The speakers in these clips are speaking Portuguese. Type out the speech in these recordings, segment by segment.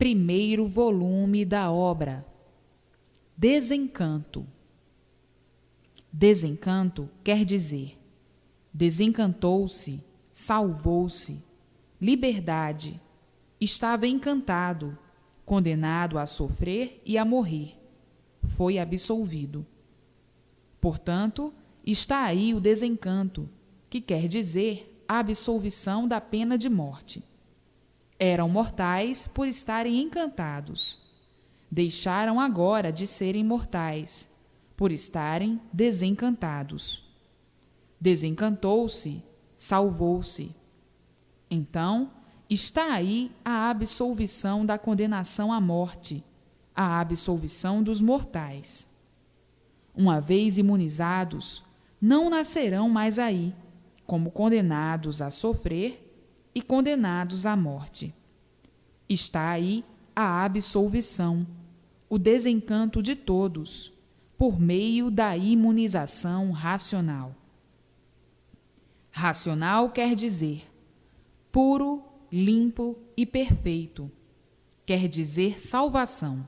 Primeiro volume da obra. Desencanto. Desencanto quer dizer desencantou-se, salvou-se, liberdade, estava encantado, condenado a sofrer e a morrer, foi absolvido. Portanto, está aí o desencanto, que quer dizer a absolvição da pena de morte. Eram mortais por estarem encantados. Deixaram agora de serem mortais, por estarem desencantados. Desencantou-se, salvou-se. Então, está aí a absolvição da condenação à morte, a absolvição dos mortais. Uma vez imunizados, não nascerão mais aí, como condenados a sofrer e condenados à morte. Está aí a absolvição, o desencanto de todos, por meio da imunização racional. Racional quer dizer puro, limpo e perfeito. Quer dizer salvação.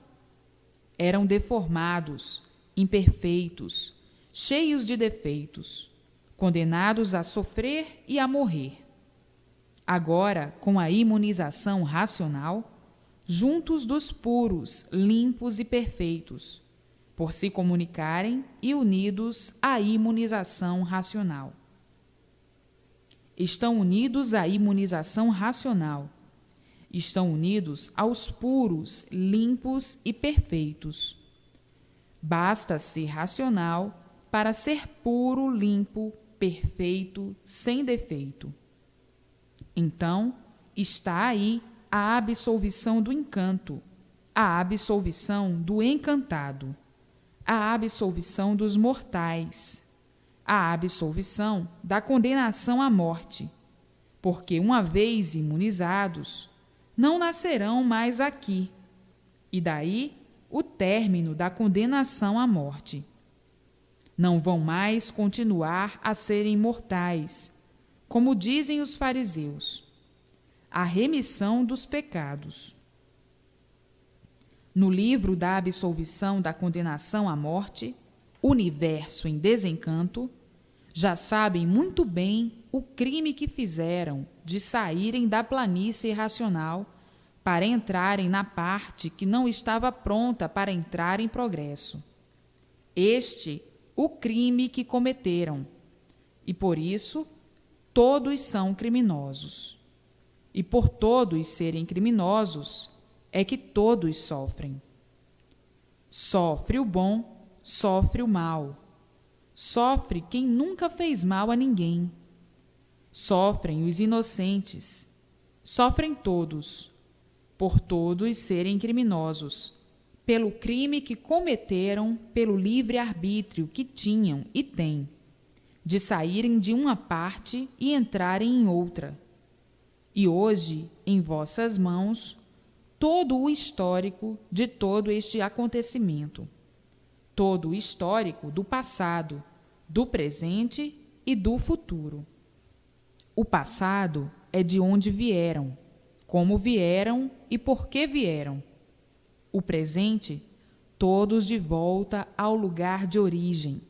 Eram deformados, imperfeitos, cheios de defeitos, condenados a sofrer e a morrer. Agora, com a imunização racional, juntos dos puros, limpos e perfeitos, por se comunicarem e unidos à imunização racional. Estão unidos à imunização racional. Estão unidos aos puros, limpos e perfeitos. Basta ser racional para ser puro, limpo, perfeito, sem defeito. Então, está aí a absolvição do encanto, a absolvição do encantado, a absolvição dos mortais, a absolvição da condenação à morte, porque, uma vez imunizados, não nascerão mais aqui, e daí o término da condenação à morte. Não vão mais continuar a serem mortais, como dizem os fariseus, a remissão dos pecados. No livro da absolvição da condenação à morte, Universo em Desencanto, já sabem muito bem o crime que fizeram de saírem da planície racional para entrarem na parte que não estava pronta para entrar em progresso. Este, o crime que cometeram, e por isso todos são criminosos. E por todos serem criminosos, é que todos sofrem. Sofre o bom, sofre o mal. Sofre quem nunca fez mal a ninguém. Sofrem os inocentes. Sofrem todos, por todos serem criminosos, pelo crime que cometeram, pelo livre-arbítrio que tinham e têm, de saírem de uma parte e entrarem em outra. E hoje, em vossas mãos, todo o histórico de todo este acontecimento, todo o histórico do passado, do presente e do futuro. O passado é de onde vieram, como vieram e por que vieram. O presente, todos de volta ao lugar de origem.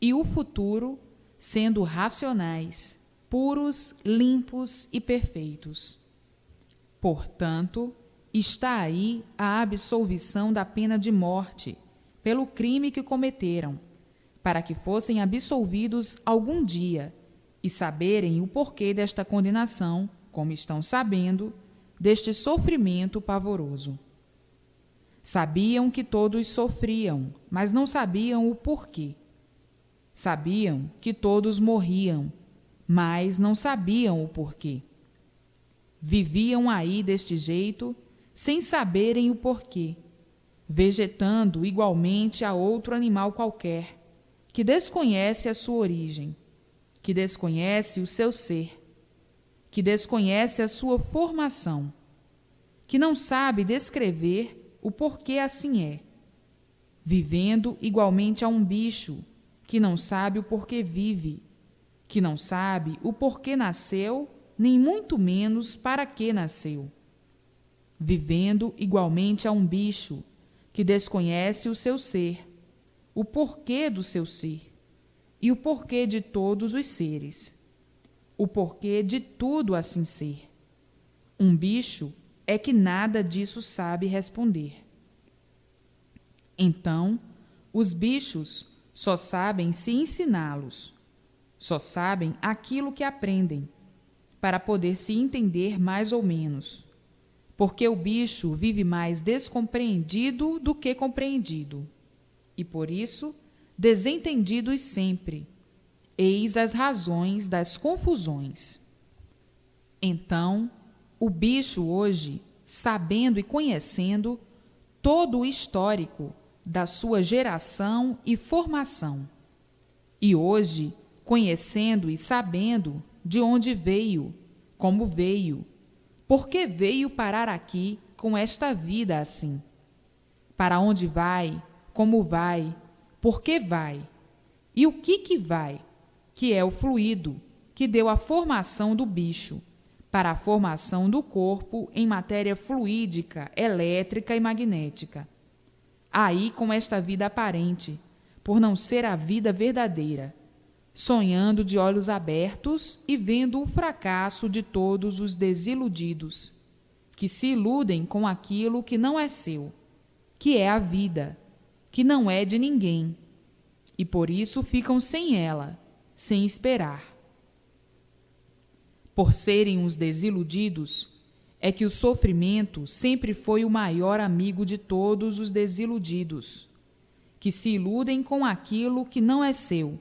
E o futuro, sendo racionais, puros, limpos e perfeitos. Portanto, está aí a absolvição da pena de morte, pelo crime que cometeram, para que fossem absolvidos algum dia e saberem o porquê desta condenação, como estão sabendo, deste sofrimento pavoroso. Sabiam que todos sofriam, mas não sabiam o porquê. Sabiam que todos morriam, mas não sabiam o porquê. Viviam aí deste jeito, sem saberem o porquê, vegetando igualmente a outro animal qualquer, que desconhece a sua origem, que desconhece o seu ser, que desconhece a sua formação, que não sabe descrever o porquê assim é, vivendo igualmente a um bicho que não sabe o porquê vive, que não sabe o porquê nasceu, nem muito menos para que nasceu. vivendo igualmente a um bicho que desconhece o seu ser, o porquê do seu ser e o porquê de todos os seres, o porquê de tudo assim ser. Um bicho é que nada disso sabe responder. Então, os bichos só sabem se ensiná-los, só sabem aquilo que aprendem, para poder se entender mais ou menos, porque o bicho vive mais descompreendido do que compreendido, e por isso, desentendidos sempre. Eis as razões das confusões. Então, o bicho hoje, sabendo e conhecendo todo o histórico da sua geração e formação, e hoje, conhecendo e sabendo de onde veio, como veio, por que veio parar aqui com esta vida assim, para onde vai, como vai, por que vai, e o que vai, que é o fluido que deu a formação do bicho, para a formação do corpo em matéria fluídica, elétrica e magnética. Aí com esta vida aparente, por não ser a vida verdadeira, sonhando de olhos abertos e vendo o fracasso de todos os desiludidos, que se iludem com aquilo que não é seu, que é a vida, que não é de ninguém, e por isso ficam sem ela, sem esperar. Por serem os desiludidos, é que o sofrimento sempre foi o maior amigo de todos os desiludidos, que se iludem com aquilo que não é seu,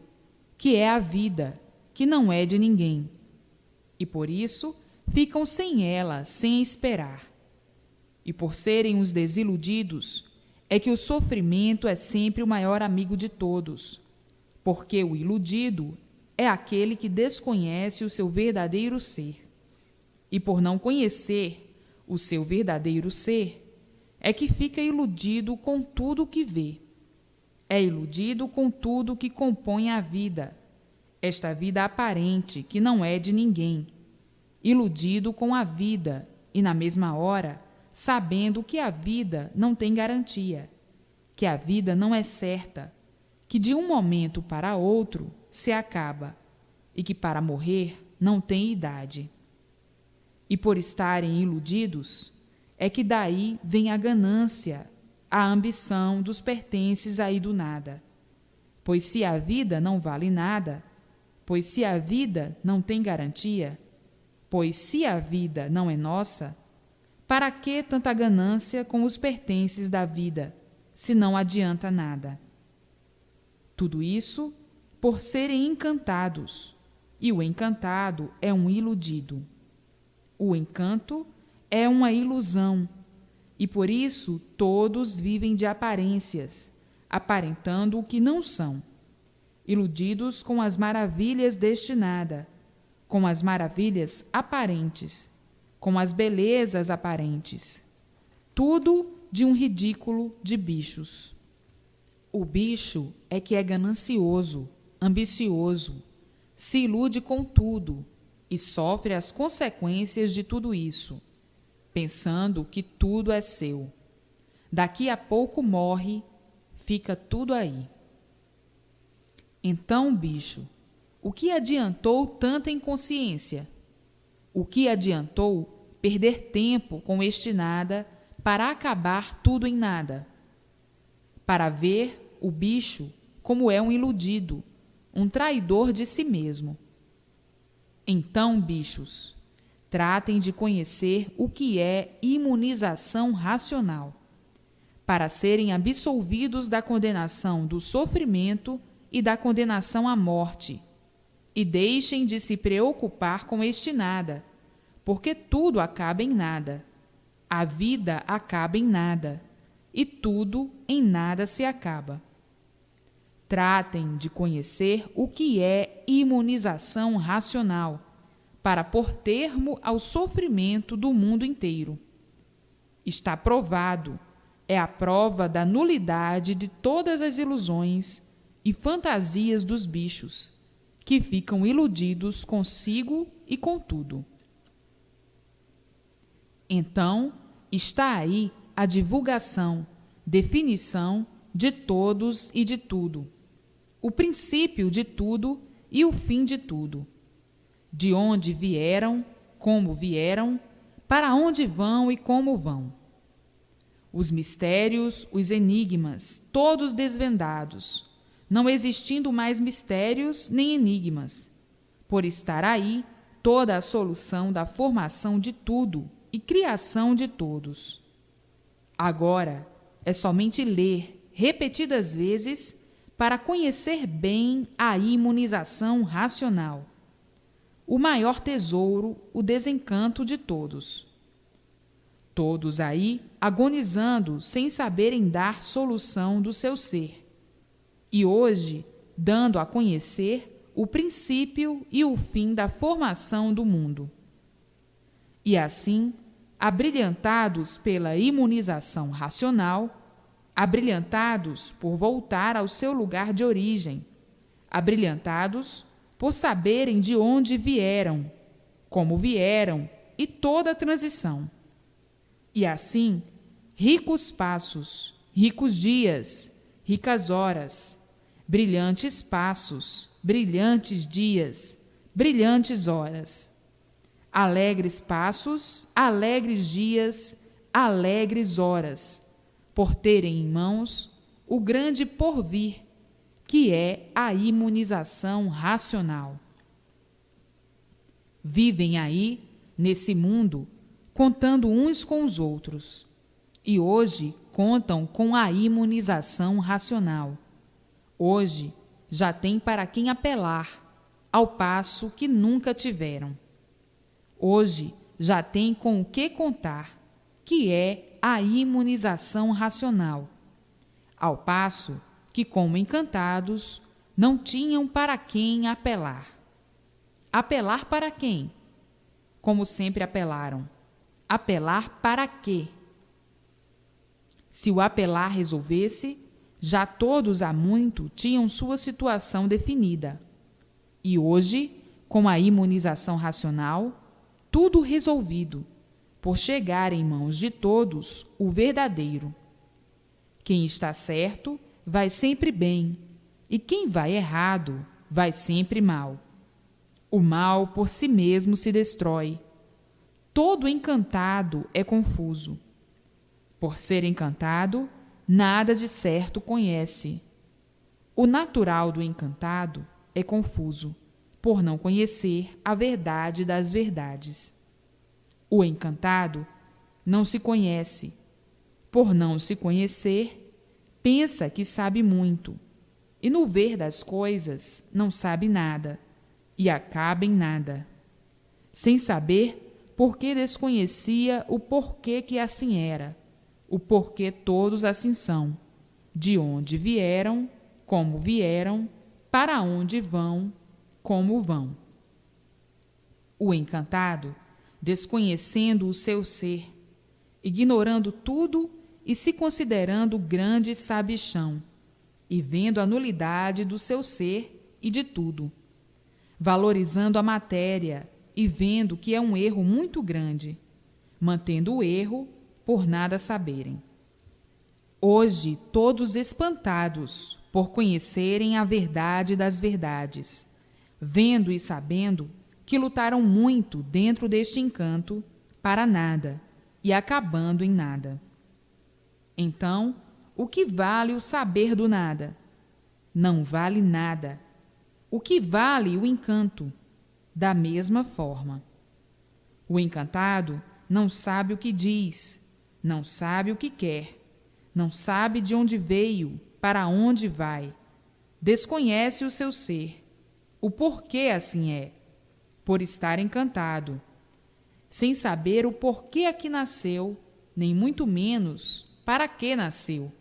que é a vida, que não é de ninguém, e por isso ficam sem ela, sem esperar. E por serem os desiludidos, é que o sofrimento é sempre o maior amigo de todos, porque o iludido é aquele que desconhece o seu verdadeiro ser. E por não conhecer o seu verdadeiro ser, é que fica iludido com tudo o que vê. É iludido com tudo que compõe a vida, esta vida aparente que não é de ninguém. Iludido com a vida e, na mesma hora, sabendo que a vida não tem garantia, que a vida não é certa, que de um momento para outro se acaba e que para morrer não tem idade. E por estarem iludidos, é que daí vem a ganância, a ambição dos pertences aí do nada. Pois se a vida não vale nada, pois se a vida não tem garantia, pois se a vida não é nossa, para que tanta ganância com os pertences da vida, se não adianta nada? Tudo isso por serem encantados, e o encantado é um iludido. O encanto é uma ilusão, e por isso todos vivem de aparências, aparentando o que não são, iludidos com as maravilhas deste nada, com as maravilhas aparentes, com as belezas aparentes, tudo de um ridículo de bichos. O bicho é que é ganancioso, ambicioso, se ilude com tudo e sofre as consequências de tudo isso, pensando que tudo é seu. Daqui a pouco morre, fica tudo aí. Então, bicho, o que adiantou tanta inconsciência? O que adiantou perder tempo com este nada para acabar tudo em nada? Para ver o bicho como é um iludido, um traidor de si mesmo. Então, bichos, tratem de conhecer o que é imunização racional, para serem absolvidos da condenação do sofrimento e da condenação à morte, e deixem de se preocupar com este nada, porque tudo acaba em nada. A vida acaba em nada, e tudo em nada se acaba. Tratem de conhecer o que é imunização racional, para pôr termo ao sofrimento do mundo inteiro. Está provado, é a prova da nulidade de todas as ilusões e fantasias dos bichos, que ficam iludidos consigo e com tudo. Então, está aí a divulgação, definição de todos e de tudo, o princípio de tudo e o fim de tudo, de onde vieram, como vieram, para onde vão e como vão. Os mistérios, os enigmas, todos desvendados, não existindo mais mistérios nem enigmas, por estar aí toda a solução da formação de tudo e criação de todos. Agora é somente ler repetidas vezes para conhecer bem a imunização racional, o maior tesouro, o desencanto de todos. Todos aí agonizando sem saberem dar solução do seu ser, e hoje dando a conhecer o princípio e o fim da formação do mundo. E assim, abrilhantados pela imunização racional, abrilhantados por voltar ao seu lugar de origem, abrilhantados por saberem de onde vieram, como vieram e toda a transição. E assim, ricos passos, ricos dias, ricas horas, brilhantes passos, brilhantes dias, brilhantes horas, alegres passos, alegres dias, alegres horas, por terem em mãos o grande porvir, que é a imunização racional. Vivem aí, nesse mundo, contando uns com os outros, e hoje contam com a imunização racional. Hoje já têm para quem apelar, ao passo que nunca tiveram. Hoje já têm com o que contar, que é a imunização racional, ao passo que, como encantados, não tinham para quem apelar. Apelar para quem? Como sempre apelaram. Apelar para quê? Se o apelar resolvesse, já todos há muito tinham sua situação definida. E hoje, com a imunização racional, tudo resolvido, por chegar em mãos de todos o verdadeiro. Quem está certo vai sempre bem, e quem vai errado vai sempre mal. O mal por si mesmo se destrói. Todo encantado é confuso. Por ser encantado, nada de certo conhece. O natural do encantado é confuso, por não conhecer a verdade das verdades. O encantado não se conhece. Por não se conhecer, pensa que sabe muito, e no ver das coisas não sabe nada, e acaba em nada. Sem saber porque desconhecia o porquê que assim era, o porquê todos assim são, de onde vieram, como vieram, para onde vão, como vão. O encantado, desconhecendo o seu ser, ignorando tudo e se considerando grande sabichão, e vendo a nulidade do seu ser e de tudo, valorizando a matéria e vendo que é um erro muito grande, mantendo o erro por nada saberem. Hoje, todos espantados por conhecerem a verdade das verdades, vendo e sabendo que lutaram muito dentro deste encanto para nada e acabando em nada. Então, o que vale o saber do nada? Não vale nada. O que vale o encanto? Da mesma forma. O encantado não sabe o que diz, não sabe o que quer, não sabe de onde veio, para onde vai, desconhece o seu ser, o porquê assim é, por estar encantado, sem saber o porquê aqui nasceu, nem muito menos para que nasceu,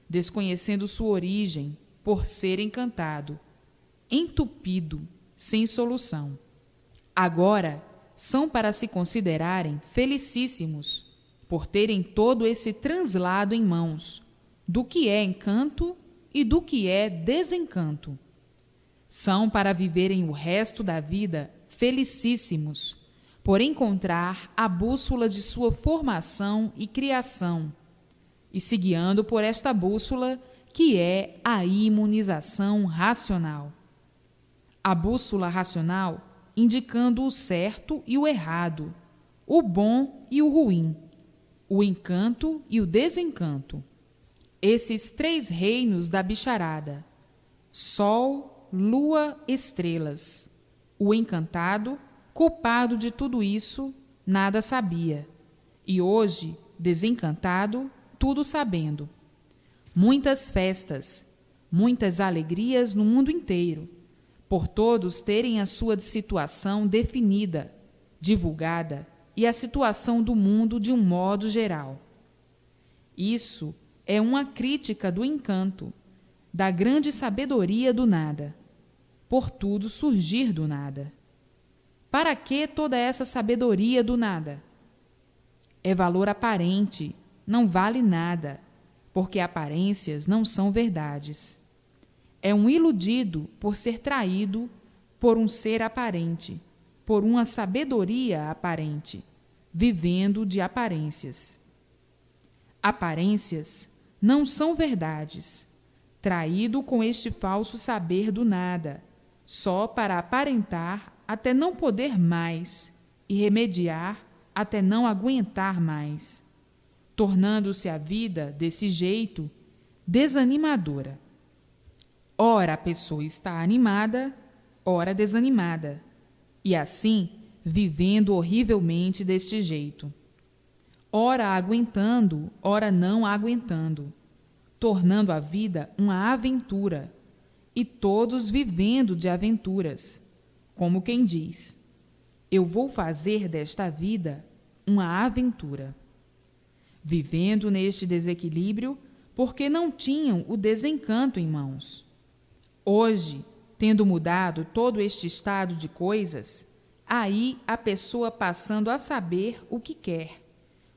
desconhecendo sua origem, por ser encantado, entupido, sem solução. Agora são para se considerarem felicíssimos por terem todo esse translado em mãos, do que é encanto e do que é desencanto. São para viverem o resto da vida felicíssimos, por encontrar a bússola de sua formação e criação, e se guiando por esta bússola, que é a imunização racional. A bússola racional indicando o certo e o errado, o bom e o ruim, o encanto e o desencanto. Esses três reinos da bicharada: sol, lua, estrelas. O encantado, culpado de tudo isso, nada sabia, e hoje, desencantado, tudo sabendo. Muitas festas, muitas alegrias no mundo inteiro, por todos terem a sua situação definida, divulgada, e a situação do mundo de um modo geral. Isso é uma crítica do encanto, da grande sabedoria do nada, por tudo surgir do nada. Para que toda essa sabedoria do nada? É valor aparente, não vale nada, porque aparências não são verdades. É um iludido por ser traído por um ser aparente, por uma sabedoria aparente, vivendo de aparências. Aparências não são verdades, traído com este falso saber do nada, só para aparentar até não poder mais e remediar até não aguentar mais, tornando-se a vida, desse jeito, desanimadora. Ora a pessoa está animada, ora desanimada, e assim vivendo horrivelmente deste jeito. Ora aguentando, ora não aguentando, tornando a vida uma aventura, e todos vivendo de aventuras, como quem diz: eu vou fazer desta vida uma aventura. Vivendo neste desequilíbrio, porque não tinham o desencanto em mãos. Hoje, tendo mudado todo este estado de coisas, aí a pessoa passando a saber o que quer,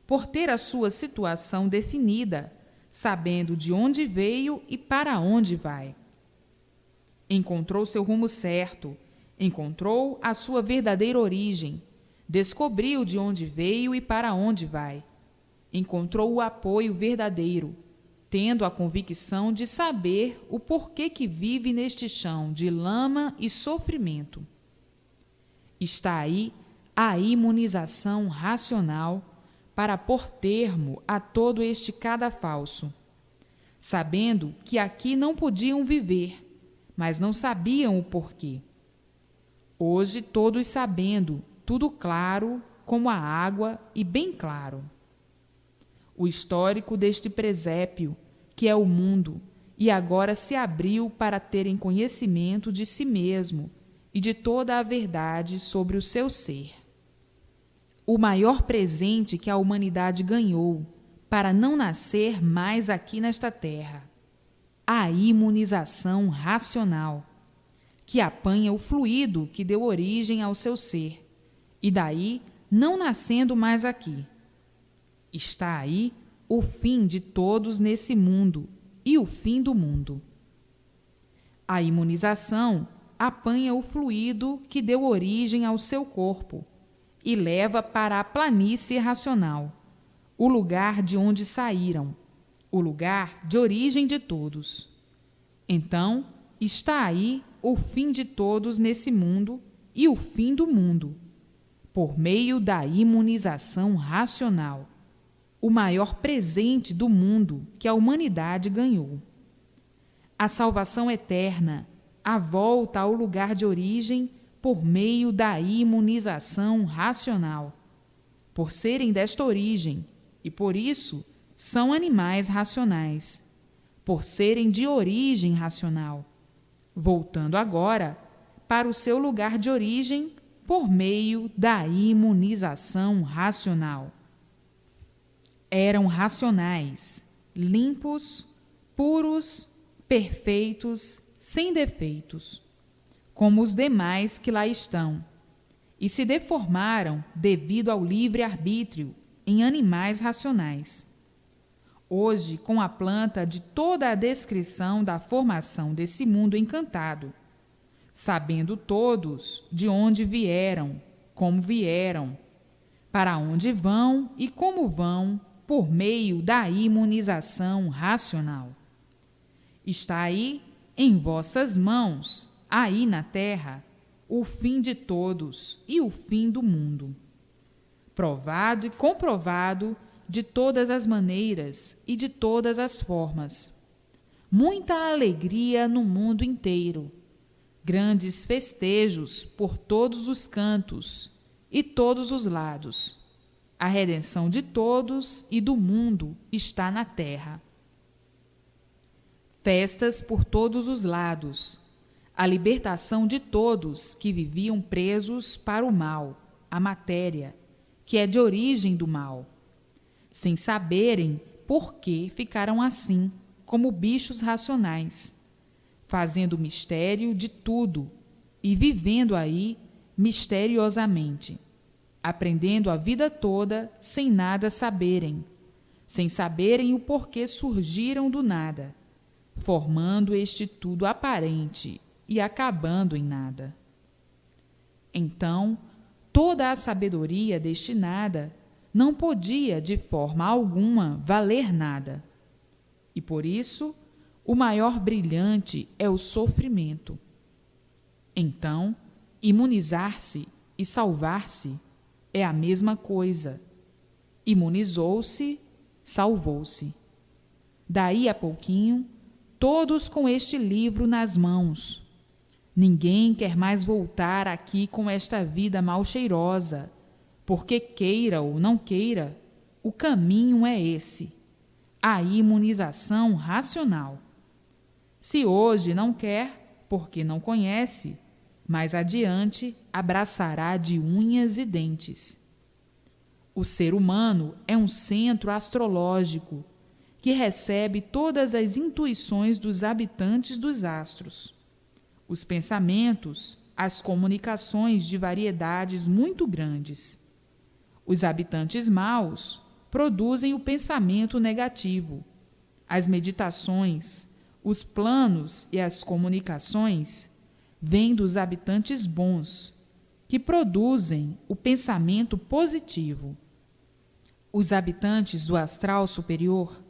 por ter a sua situação definida, sabendo de onde veio e para onde vai. Encontrou seu rumo certo, encontrou a sua verdadeira origem, descobriu de onde veio e para onde vai. Encontrou o apoio verdadeiro, tendo a convicção de saber o porquê que vive neste chão de lama e sofrimento. Está aí a imunização racional para pôr termo a todo este cadafalso, sabendo que aqui não podiam viver, mas não sabiam o porquê. Hoje todos sabendo, tudo claro como a água e bem claro. O histórico deste presépio, que é o mundo, e agora se abriu para terem conhecimento de si mesmo e de toda a verdade sobre o seu ser. O maior presente que a humanidade ganhou para não nascer mais aqui nesta terra: a imunização racional, que apanha o fluido que deu origem ao seu ser, e daí não nascendo mais aqui. Está aí o fim de todos nesse mundo e o fim do mundo. A imunização apanha o fluido que deu origem ao seu corpo e leva para a planície racional, o lugar de onde saíram, o lugar de origem de todos. Então, está aí o fim de todos nesse mundo e o fim do mundo, por meio da imunização racional, o maior presente do mundo que a humanidade ganhou. A salvação eterna, a volta ao lugar de origem por meio da imunização racional, por serem desta origem e por isso são animais racionais, por serem de origem racional, voltando agora para o seu lugar de origem por meio da imunização racional. Eram racionais, limpos, puros, perfeitos, sem defeitos, como os demais que lá estão, e se deformaram devido ao livre-arbítrio em animais racionais. Hoje, com a planta de toda a descrição da formação desse mundo encantado, sabendo todos de onde vieram, como vieram, para onde vão e como vão, por meio da imunização racional. Está aí, em vossas mãos, aí na terra, o fim de todos e o fim do mundo. Provado e comprovado de todas as maneiras e de todas as formas. Muita alegria no mundo inteiro, grandes festejos por todos os cantos e todos os lados. A redenção de todos e do mundo está na terra. Festas por todos os lados, a libertação de todos que viviam presos para o mal, a matéria, que é de origem do mal, sem saberem por que ficaram assim, como bichos racionais, fazendo mistério de tudo e vivendo aí misteriosamente, aprendendo a vida toda sem nada saberem, sem saberem o porquê surgiram do nada, formando este tudo aparente e acabando em nada. Então, toda a sabedoria deste nada não podia de forma alguma valer nada. E por isso, o maior brilhante é o sofrimento. Então, imunizar-se e salvar-se é a mesma coisa. Imunizou-se, salvou-se. Daí a pouquinho, todos com este livro nas mãos. Ninguém quer mais voltar aqui com esta vida mal cheirosa, porque queira ou não queira, o caminho é esse, a imunização racional. Se hoje não quer, porque não conhece, mais adiante abraçará de unhas e dentes. O ser humano é um centro astrológico que recebe todas as intuições dos habitantes dos astros, os pensamentos, as comunicações de variedades muito grandes. Os habitantes maus produzem o pensamento negativo. As meditações, os planos e as comunicações vêm dos habitantes bons, que produzem o pensamento positivo. Os habitantes do astral superior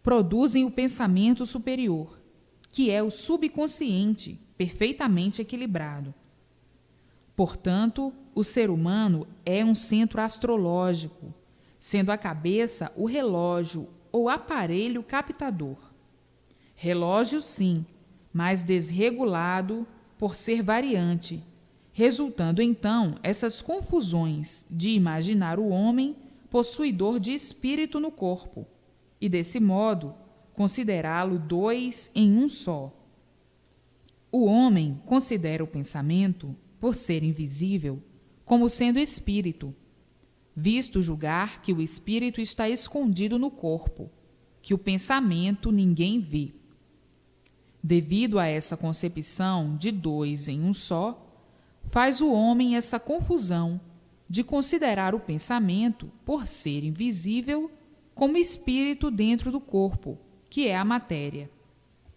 produzem o pensamento superior, que é o subconsciente, perfeitamente equilibrado. Portanto, o ser humano é um centro astrológico, sendo a cabeça o relógio ou aparelho captador. Relógio, sim, mas desregulado por ser variante, resultando então essas confusões de imaginar o homem possuidor de espírito no corpo, e desse modo considerá-lo dois em um só. O homem considera o pensamento, por ser invisível, como sendo espírito, visto julgar que o espírito está escondido no corpo, que o pensamento ninguém vê. Devido a essa concepção de dois em um só, faz o homem essa confusão de considerar o pensamento, por ser invisível, como espírito dentro do corpo, que é a matéria.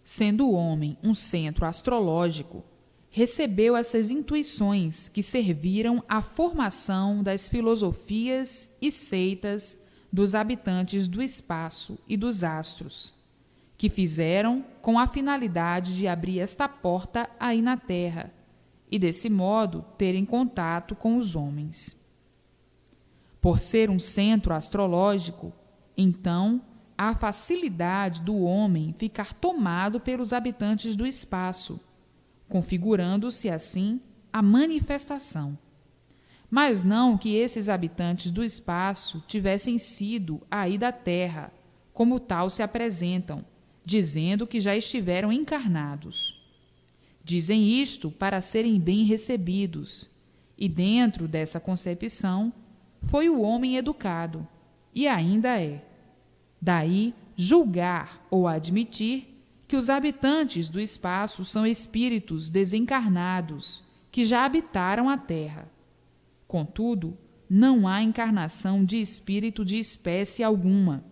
Sendo o homem um centro astrológico, recebeu essas intuições que serviram à formação das filosofias e seitas dos habitantes do espaço e dos astros, que fizeram com a finalidade de abrir esta porta aí na Terra e, desse modo, terem contato com os homens. Por ser um centro astrológico, então, há facilidade do homem ficar tomado pelos habitantes do espaço, configurando-se assim a manifestação. Mas não que esses habitantes do espaço tivessem sido aí da Terra, como tal se apresentam, dizendo que já estiveram encarnados. Dizem isto para serem bem recebidos, e dentro dessa concepção foi o homem educado, e ainda é. Daí julgar ou admitir que os habitantes do espaço são espíritos desencarnados que já habitaram a Terra. Contudo, não há encarnação de espírito de espécie alguma,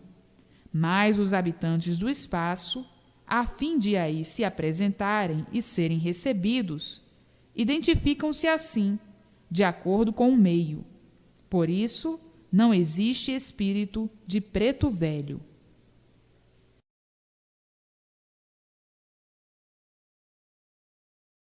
mas os habitantes do espaço, a fim de aí se apresentarem e serem recebidos, identificam-se assim, de acordo com o meio. Por isso, não existe espírito de preto velho.